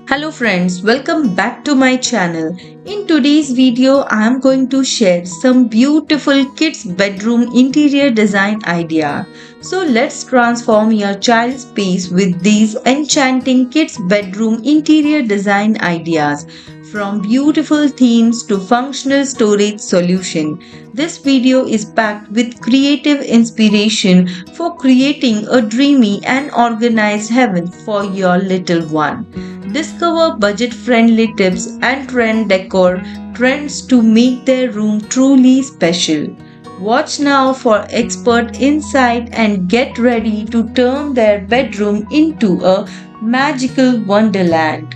Hello friends, welcome back to my channel. In today's video, I am going to share some beautiful kids bedroom interior design idea. So let's transform your child's space with these enchanting kids bedroom interior design ideas. From beautiful themes to functional storage solution, this video is packed with creative inspiration for creating a dreamy and organized heaven for your little one. Discover budget friendly tips and trend decor trends to make their room truly special. Watch now for expert insight and get ready to turn their bedroom into a magical wonderland.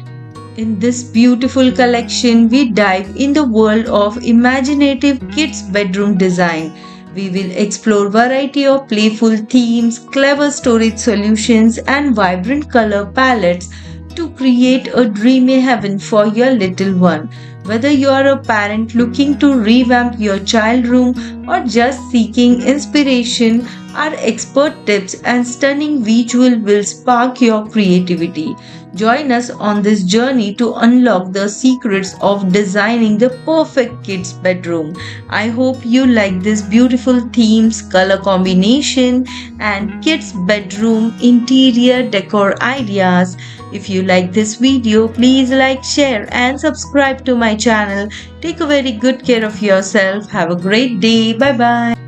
In this beautiful collection, we dive in the world of imaginative kids' bedroom design. We will explore variety of playful themes, clever storage solutions, and vibrant color palettes to create a dreamy heaven for your little one. Whether you are a parent looking to revamp your child room or just seeking inspiration, our expert tips and stunning visual will spark your creativity. Join us on this journey to unlock the secrets of designing the perfect kids bedroom. I hope you like this beautiful themes, color combination and kids bedroom interior decor ideas. If you like this video, please like, share and subscribe to my channel. Take a very good care of yourself. Have a great day. Bye bye.